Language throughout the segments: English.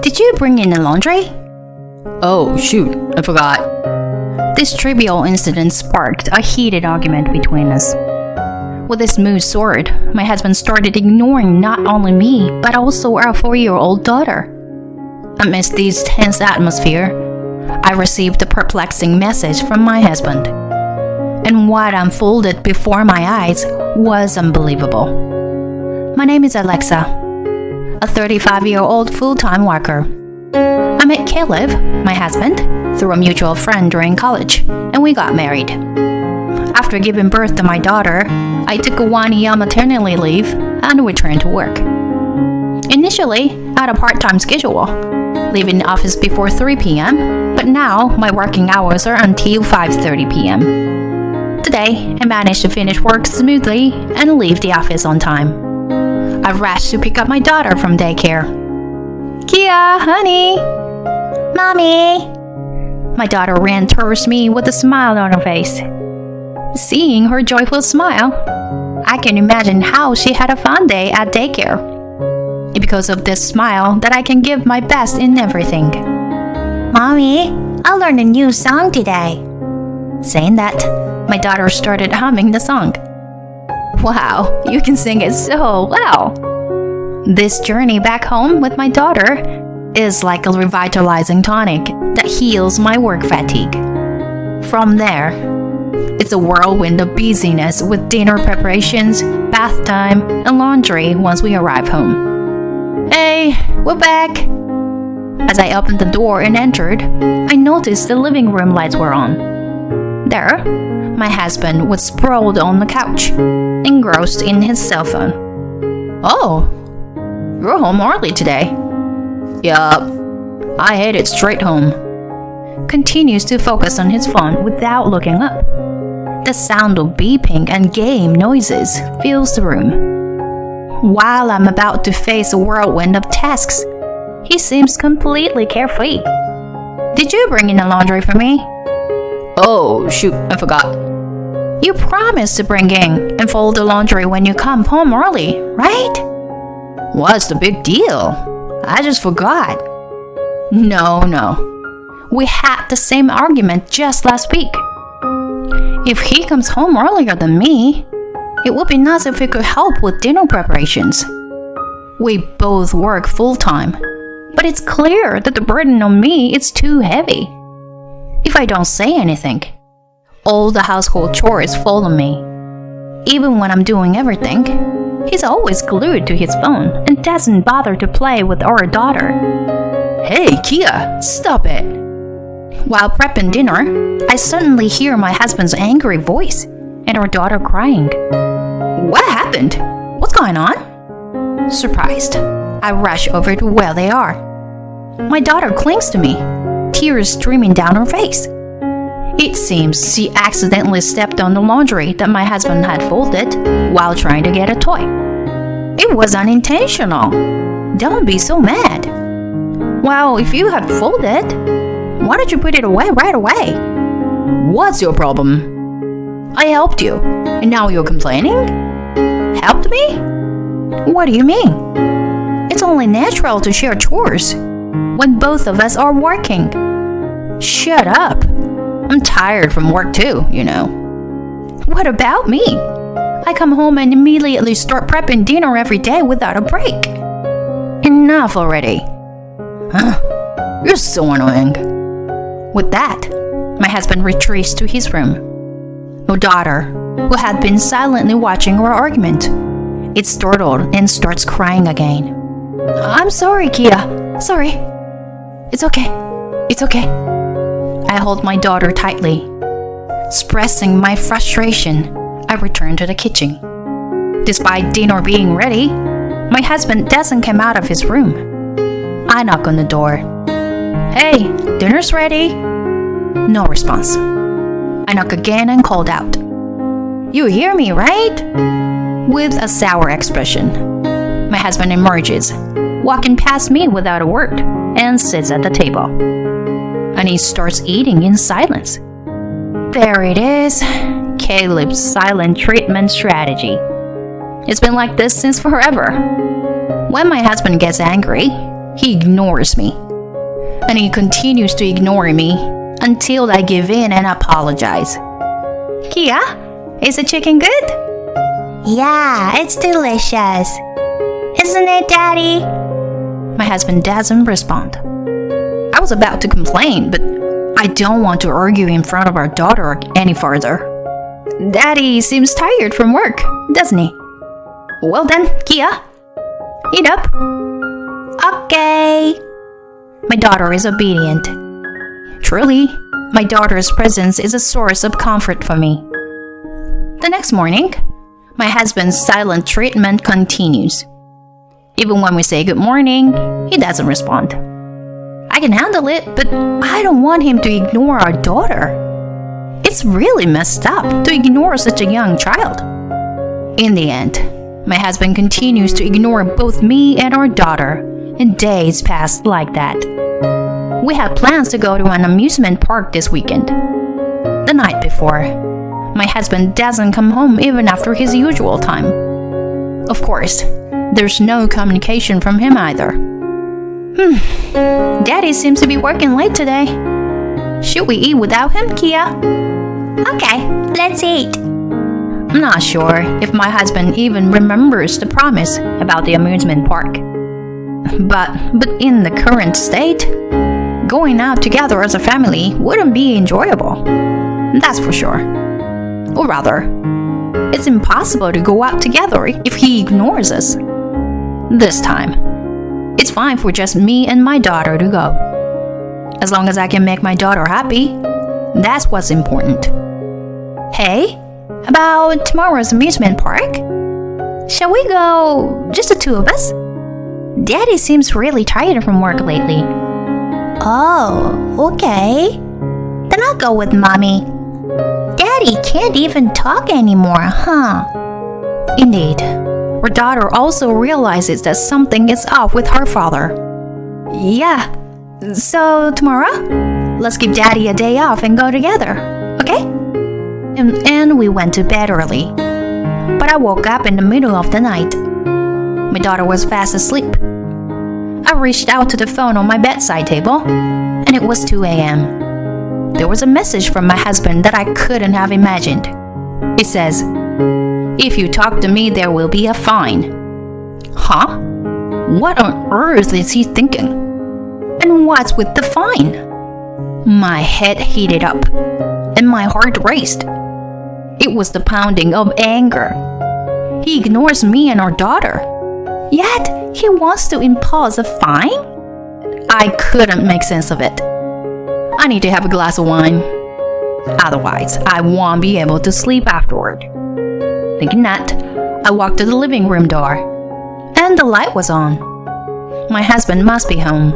Did you bring in the laundry? Oh, shoot, I forgot. This trivial incident sparked a heated argument between us. With a smooth sword, my husband started ignoring not only me, but also our 4-year-old daughter. Amidst this tense atmosphere, I received a perplexing message from my husband. And what unfolded before my eyes was unbelievable. My name is Alexa, a 35-year-old full-time worker. I met Caleb, my husband, through a mutual friend during college, and we got married. After giving birth to my daughter, I took a 1-year maternity leave and returned to work. Initially, I had a part-time schedule, leaving the office before 3 p.m., but now my working hours are until 5:30 p.m. Today, I managed to finish work smoothly and leave the office on time. I rushed to pick up my daughter from daycare. Kia, honey! Mommy! My daughter ran towards me with a smile on her face. Seeing her joyful smile, I can imagine how she had a fun day at daycare. It's because of this smile that I can give my best in everything. Mommy, I learned a new song today. Saying that, my daughter started humming the song. Wow, you can sing it so well. This journey back home with my daughter is like a revitalizing tonic that heals my work fatigue. From there, it's a whirlwind of busyness with dinner preparations, bath time, and laundry once we arrive home. Hey, we're back! As I opened the door and entered, I noticed the living room lights were on. There, my husband was sprawled on the couch, engrossed in his cell phone. Oh, you're home early today. Yup, I headed straight home. Continues to focus on his phone without looking up. The sound of beeping and game noises fills the room. While I'm about to face a whirlwind of tasks, he seems completely carefree. Did you bring in the laundry for me? Oh, shoot, I forgot. You promised to bring in and fold the laundry when you come home early, right? What's the big deal? I just forgot. No. We had the same argument just last week. If he comes home earlier than me, it would be nice if we could help with dinner preparations. We both work full-time, but it's clear that the burden on me is too heavy. If I don't say anything, all the household chores fall on me. Even when I'm doing everything, he's always glued to his phone and doesn't bother to play with our daughter. Hey, Kia, stop it! While prepping dinner, I suddenly hear my husband's angry voice and our daughter crying. What happened? What's going on? Surprised, I rush over to where they are. My daughter clings to me, tears streaming down her face. It seems she accidentally stepped on the laundry that my husband had folded while trying to get a toy. It was unintentional. Don't be so mad. Well, if you had folded, why did you put it away right away? What's your problem? I helped you, and now you're complaining? Helped me? What do you mean? It's only natural to share chores when both of us are working. Shut up. I'm tired from work too, you know. What about me? I come home and immediately start prepping dinner every day without a break. Enough already. Huh? You're so annoying. With that, my husband retreats to his room. Our daughter, who had been silently watching our argument, is startled and starts crying again. I'm sorry, Kia. Sorry. It's okay. It's okay. I hold my daughter tightly. Expressing my frustration, I return to the kitchen. Despite dinner being ready, my husband doesn't come out of his room. I knock on the door. Hey, dinner's ready. No response. I knock again and called out. You hear me, right? With a sour expression. My husband emerges, walking past me without a word, and sits at the table. And he starts eating in silence. There it is, Caleb's silent treatment strategy. It's been like this since forever. When my husband gets angry, He ignores me. And he continues to ignore me until I give in and apologize. Kia, is the chicken good? Yeah, it's delicious. Isn't it, Daddy? My husband doesn't respond. I was about to complain, but I don't want to argue in front of our daughter any further. Daddy seems tired from work, doesn't he? Well then, Kia, eat up. Okay. My daughter is obedient. Truly, my daughter's presence is a source of comfort for me. The next morning, my husband's silent treatment continues. Even when we say good morning, he doesn't respond. I can handle it, but I don't want him to ignore our daughter. It's really messed up to ignore such a young child. In the end, my husband continues to ignore both me and our daughter, and days pass like that. We had plans to go to an amusement park this weekend. The night before, my husband doesn't come home even after his usual time. Of course, there's no communication from him either. Daddy seems to be working late today. Should we eat without him, Kia? Okay, let's eat. I'm not sure if my husband even remembers the promise about the amusement park. But in the current state, going out together as a family wouldn't be enjoyable. That's for sure. Or rather, it's impossible to go out together if he ignores us. This time, it's fine for just me and my daughter to go. As long as I can make my daughter happy, that's what's important. Hey, about tomorrow's amusement park? Shall we go just the two of us? Daddy seems really tired from work lately. Oh, okay. Then I'll go with Mommy. Daddy can't even talk anymore, huh? Indeed. Our daughter also realizes that something is off with her father. Yeah. So tomorrow, let's give Daddy a day off and go together, okay? And we went to bed early. But I woke up in the middle of the night. My daughter was fast asleep. I reached out to the phone on my bedside table, and it was 2 a.m. There was a message from my husband that I couldn't have imagined. It says, "If you talk to me, there will be a fine." Huh? What on earth is he thinking? And what's with the fine? My head heated up, and my heart raced. It was the pounding of anger. He ignores me and our daughter, yet he wants to impose a fine? I couldn't make sense of it. I need to have a glass of wine. Otherwise, I won't be able to sleep afterward. Thinking that, I walked to the living room door, and the light was on. My husband must be home.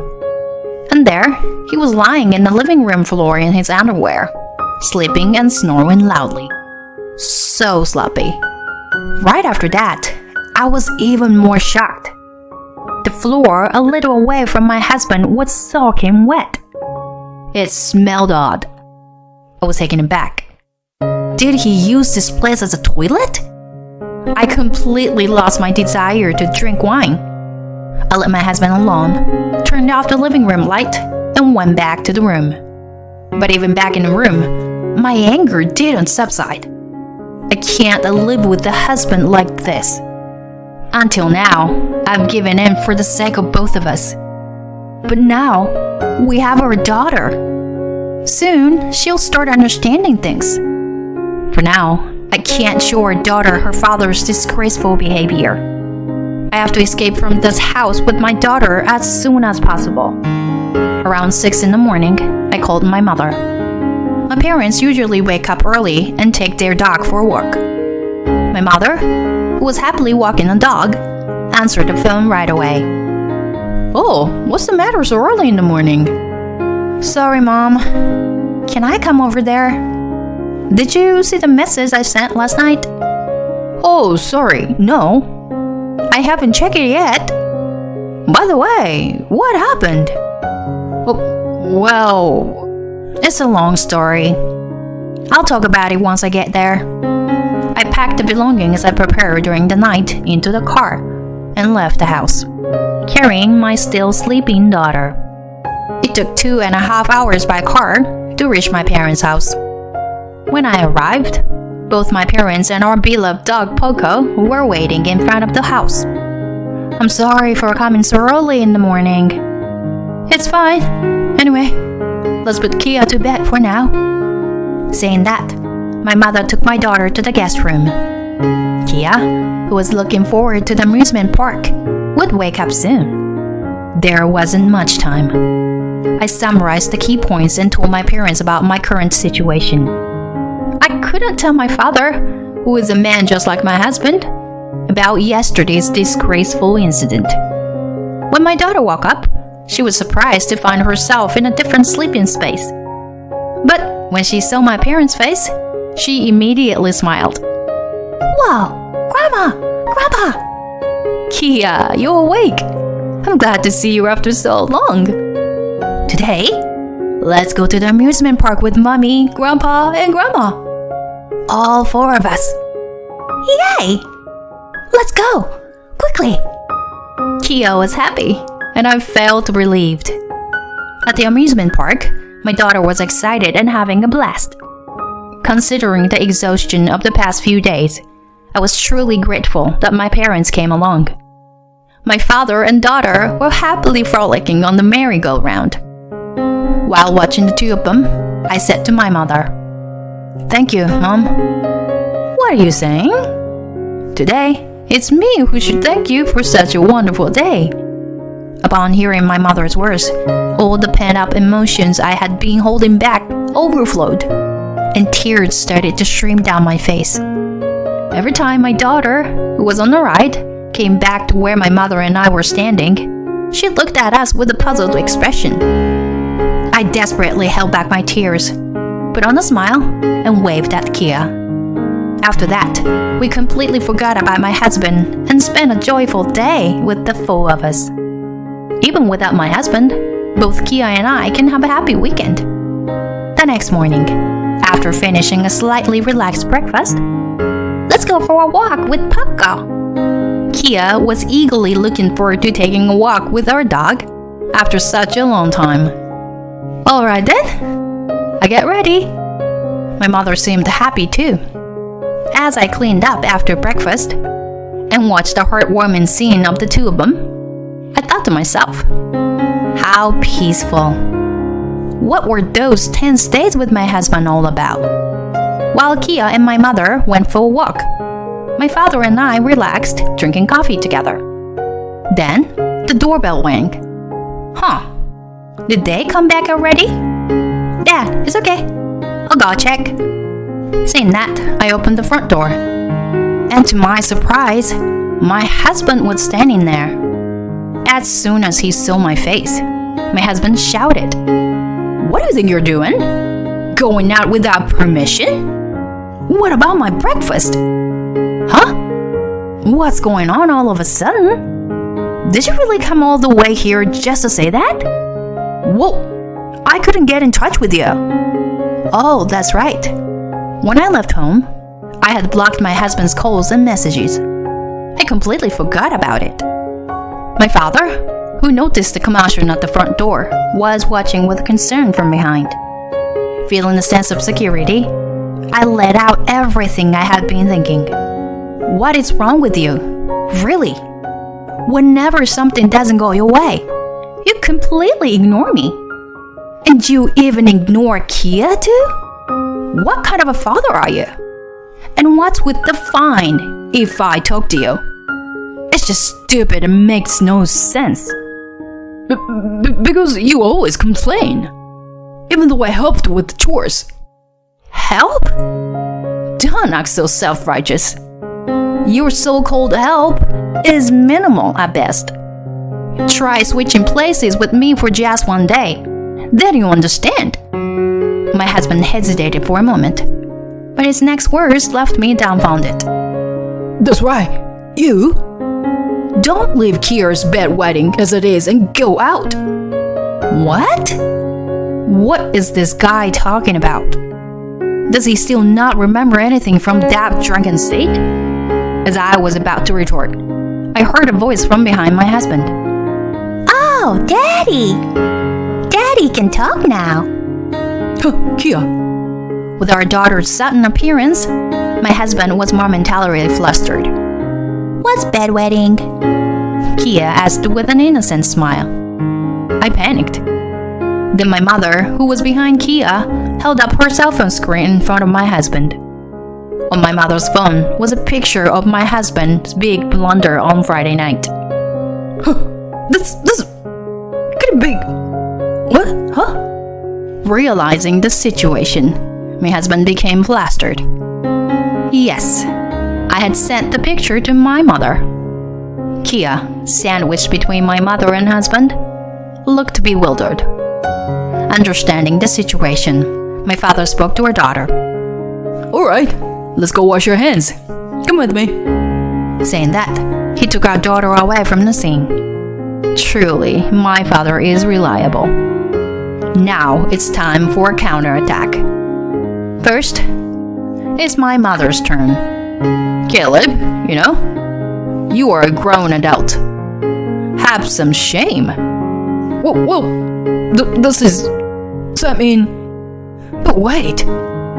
And there, he was lying in the living room floor in his underwear, sleeping and snoring loudly. So sloppy. Right after that, I was even more shocked. The floor a little away from my husband was soaking wet. It smelled odd. I was taken aback. Did he use this place as a toilet? I completely lost my desire to drink wine. I let my husband alone, turned off the living room light, and went back to the room. But even back in the room, my anger didn't subside. I can't live with a husband like this. Until now, I've given in for the sake of both of us. But now, we have our daughter. Soon, she'll start understanding things. For now, I can't show our daughter her father's disgraceful behavior. I have to escape from this house with my daughter as soon as possible. Around 6 in the morning, I called my mother. My parents usually wake up early and take their dog for a walk. My mother, who was happily walking the dog, answered the phone right away. "Oh, what's the matter so early in the morning?" "Sorry, Mom. Can I come over there? Did you see the message I sent last night?" "Oh, sorry, no. I haven't checked it yet. By the way, what happened?" "Oh, well, it's a long story. I'll talk about it once I get there." I packed the belongings I prepared during the night into the car and left the house, carrying my still sleeping daughter. It took 2.5 hours by car to reach my parents' house. When I arrived, both my parents and our beloved dog Poco were waiting in front of the house. I'm sorry for coming so early in the morning. It's fine. Anyway, let's put Kia to bed for now. Saying that, my mother took my daughter to the guest room. Kia, who was looking forward to the amusement park, would wake up soon. There wasn't much time. I summarized the key points and told my parents about my current situation. I couldn't tell my father, who is a man just like my husband, about yesterday's disgraceful incident. When my daughter woke up, she was surprised to find herself in a different sleeping space. But when she saw my parents' face, she immediately smiled. Wow, Grandma! Grandpa! Kia, you're awake. I'm glad to see you after so long. Today, let's go to the amusement park with Mommy, Grandpa, and Grandma. All 4 of us. Yay! Let's go! Quickly! Kia was happy, and I felt relieved. At the amusement park, my daughter was excited and having a blast. Considering the exhaustion of the past few days, I was truly grateful that my parents came along. My father and daughter were happily frolicking on the merry-go-round. While watching the 2 of them, I said to my mother, "Thank you, Mom." "What are you saying?" "Today, it's me who should thank you for such a wonderful day." Upon hearing my mother's words, all the pent-up emotions I had been holding back overflowed, and tears started to stream down my face. Every time my daughter, who was on the ride, came back to where my mother and I were standing, she looked at us with a puzzled expression. I desperately held back my tears, put on a smile, and waved at Kia. After that, we completely forgot about my husband and spent a joyful day with the 4 of us. Even without my husband, both Kia and I can have a happy weekend. The next morning, after finishing a slightly relaxed breakfast, let's go for a walk with Poco. Kia was eagerly looking forward to taking a walk with our dog after such a long time. Alright then, I get ready. My mother seemed happy too. As I cleaned up after breakfast and watched the heartwarming scene of the 2 of them, I thought to myself, how peaceful. What were those tense days with my husband all about? While Kia and my mother went for a walk, my father and I relaxed, drinking coffee together. Then, the doorbell rang. Huh. Did they come back already? Dad, it's okay. I'll go check. Saying that, I opened the front door. And to my surprise, my husband was standing there. As soon as he saw my face, my husband shouted, "What do you think you're doing? Going out without permission? What about my breakfast? Huh? What's going on all of a sudden? Did you really come all the way here just to say that? Whoa, I couldn't get in touch with you." Oh, that's right. When I left home, I had blocked my husband's calls and messages. I completely forgot about it. My father, who noticed the commotion at the front door, was watching with concern from behind. Feeling a sense of security, I let out everything I had been thinking. What is wrong with you? Really? Whenever something doesn't go your way, you completely ignore me. And you even ignore Kia too? What kind of a father are you? And what's with the fine if I talk to you? It's just stupid and makes no sense. Because you always complain. Even though I helped with the chores. Help? Don't act so self-righteous. Your so-called help is minimal at best. Try switching places with me for just one day. Then you understand. My husband hesitated for a moment, but his next words left me dumbfounded. That's right. You? Don't leave Kia's bed waiting as it is and go out. What? What is this guy talking about? Does he still not remember anything from that drunken state? As I was about to retort, I heard a voice from behind my husband. Oh, Daddy! Daddy can talk now. Kia. With our daughter's sudden appearance, my husband was momentarily flustered. What's bedwetting? Kia asked with an innocent smile. I panicked. Then my mother, who was behind Kia, held up her cell phone screen in front of my husband. On my mother's phone was a picture of my husband's big blunder on Friday night. This could be... What? Huh? Realizing the situation, my husband became flustered. Yes, I had sent the picture to my mother. Kia, sandwiched between my mother and husband, looked bewildered. Understanding the situation, my father spoke to our daughter. All right, let's go wash your hands. Come with me. Saying that, he took our daughter away from the scene. Truly, my father is reliable. Now it's time for a counterattack. First, it's my mother's turn. Caleb, you are a grown adult. Have some shame. Does that mean... But wait,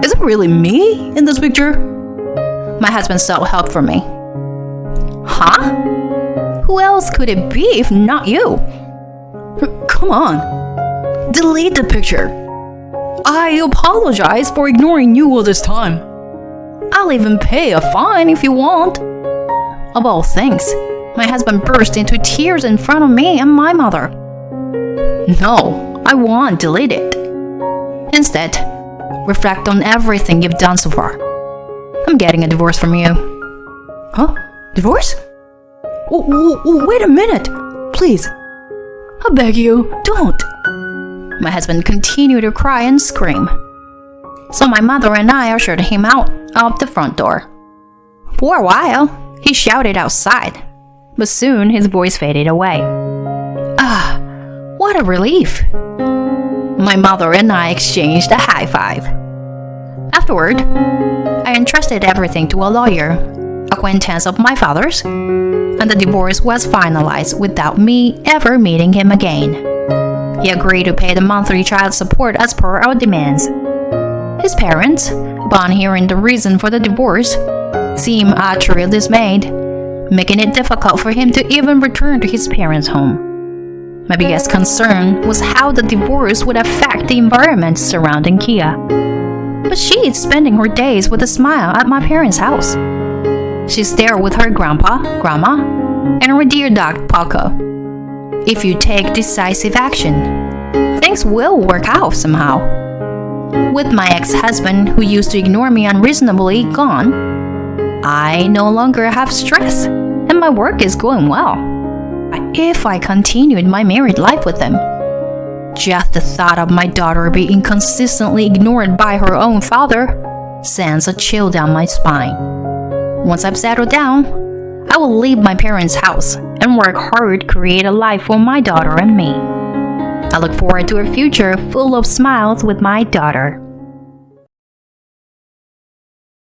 is it really me in this picture? My husband sought help from me. Huh? Who else could it be if not you? Come on, delete the picture. I apologize for ignoring you all this time. I'll even pay a fine if you want. Of all things, my husband burst into tears in front of me and my mother. No, I won't delete it. Instead, reflect on everything you've done so far. I'm getting a divorce from you. Huh? Divorce? Wait a minute, please. I beg you, don't. My husband continued to cry and scream. So my mother and I ushered him out of the front door. For a while, he shouted outside, but soon his voice faded away. Ah, what a relief. My mother and I exchanged a high five. Afterward, I entrusted everything to a lawyer, acquaintance of my father's, and the divorce was finalized without me ever meeting him again. He agreed to pay the monthly child support as per our demands. His parents, upon hearing the reason for the divorce, seemed utterly dismayed, making it difficult for him to even return to his parents' home. My biggest concern was how the divorce would affect the environment surrounding Kia. But she is spending her days with a smile at my parents' house. She's there with her grandpa, grandma, and her dear dog, Paco. If you take decisive action, things will work out somehow. With my ex-husband, who used to ignore me unreasonably, gone, I no longer have stress, and my work is going well. If I continued my married life with him, just the thought of my daughter being consistently ignored by her own father sends a chill down my spine. Once I've settled down, I will leave my parents' house and work hard to create a life for my daughter and me. I look forward to a future full of smiles with my daughter.